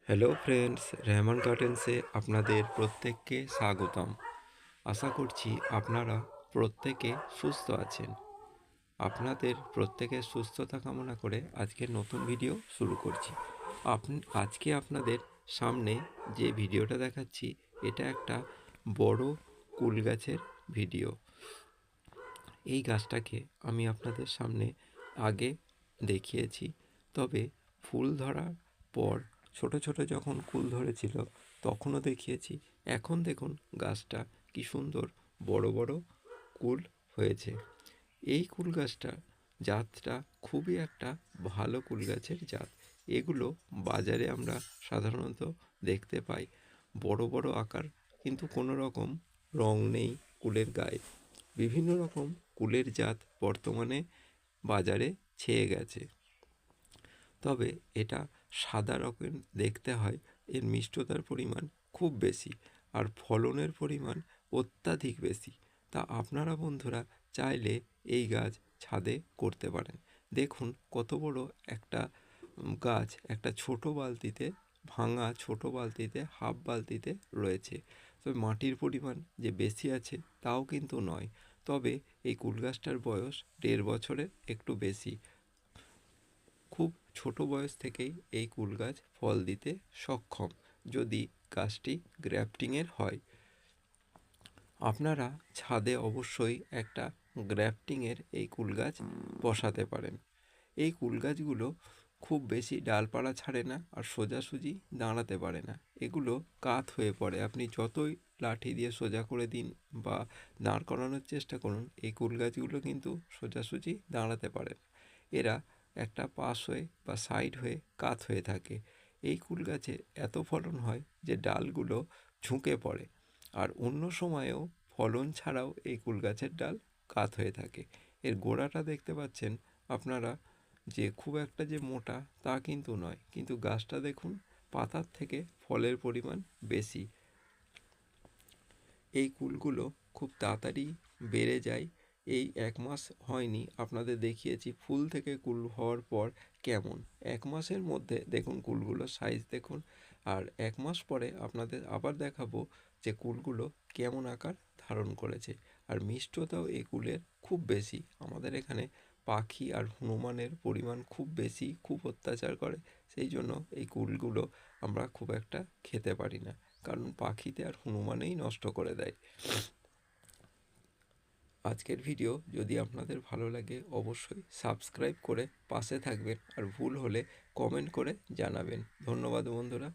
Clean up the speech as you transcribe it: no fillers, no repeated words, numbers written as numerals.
Hello friends, Rehman গার্ডেন্সে আপনাদের প্রত্যেককে স্বাগতম। আশা করছি আপনারা প্রত্যেকে সুস্থ আছেন। আপনাদের প্রত্যেকের সুস্থতা কামনা করে আজকের নতুন ভিডিও শুরু করছি। আজকে আপনাদের সামনে যে ভিডিওটা দেখাচ্ছি এটা একটা বড় কুল গাছের ভিডিও। এই গাছটাকে আমি আপনাদের সামনে আগে দেখিয়েছি, তবে ফুল ধরার পর ছোট ছোট যখন কুল ধরেছিল তখনও দেখিয়েছি। এখন দেখুন গাছটা কি সুন্দর বড় বড় কুল হয়েছে। এই কুল গাছটা জাতটা খুবই একটা ভালো কুল গাছের জাত। এগুলো বাজারে আমরা সাধারণত দেখতে পাই বড় বড় আকার, কিন্তু কোনো রকম রং নেই কুলের গায়ে। বিভিন্ন রকম কুলের জাত বর্তমানে বাজারে ছেয়ে গেছে, তবে এটা সাদা রকম দেখতে হয়। এর মিষ্টতার পরিমাণ খুব বেশি আর ফলনের পরিমাণ অত্যাধিক বেশি। তা আপনারা বন্ধুরা চাইলে এই গাছ ছাদে করতে পারেন। দেখুন কত বড় একটা গাছ একটা ছোট বালতিতে, ভাঙা ছোট বালতিতে, হাফ বালতিতে রয়েছে। তবে মাটির পরিমাণ যে বেশি আছে তাও কিন্তু নয়। তবে এই কুল গাছটার বয়স 1.5 বছরের একটু বেশি। খুব ছোট বয়স থেকেই এই কুল গাছ ফল দিতে সক্ষম যদি গাছটি গ্রাফটিংয়ের হয়। আপনারা ছাদে অবশ্যই একটা গ্রাফটিংয়ের এই কুল গাছ বসাতে পারেন। এই কুল গাছগুলো খুব বেশি ডালপালা ছাড়ে না আর সোজাসুজি দাঁড়াতে পারে না। এগুলো কাত হয়ে পড়ে। আপনি যতই লাঠি দিয়ে সোজা করে দিন বা দাঁড় করানোর চেষ্টা করুন, এই কুল গাছগুলো কিন্তু সোজাসুজি দাঁড়াতে পারে না। এরা একটা পাশ হয়ে বা সাইড হয়ে কাত হয়ে থাকে। এই কুল গাছে এত ফলন হয় যে ডালগুলো ঝুঁকে পড়ে, আর অন্য সময়েও ফলন ছাড়াও এই কুল গাছের ডাল কাত হয়ে থাকে। এর গোড়াটা দেখতে পাচ্ছেন আপনারা যে খুব একটা যে মোটা তা কিন্তু নয়, কিন্তু গাছটা দেখুন পাতার থেকে ফলের পরিমাণ বেশি। এই কুলগুলো খুব তাড়াতাড়ি বেড়ে যায়। এই 1 মাস হয়নি আপনাদের দেখিয়েছি ফুল থেকে কুল হওয়ার পর কেমন। 1 মাসের মধ্যে দেখুন কুলগুলোর সাইজ দেখুন, আর 1 মাস পরে আপনাদের আবার দেখাবো যে কুলগুলো কেমন আকার ধারণ করেছে। আর মিষ্টতাও এই কুলের খুব বেশি। আমাদের এখানে পাখি আর হনুমানের পরিমাণ খুব বেশি, খুব অত্যাচার করে। সেই জন্য এই কুলগুলো আমরা খুব একটা খেতে পারি না, কারণ পাখিতে আর হনুমানেই নষ্ট করে দেয়। আজকের ভিডিও যদি আপনাদের ভালো লাগে অবশ্যই সাবস্ক্রাইব করে পাশে থাকবেন, আর ভুল হলে কমেন্ট করে জানাবেন। ধন্যবাদ বন্ধুরা।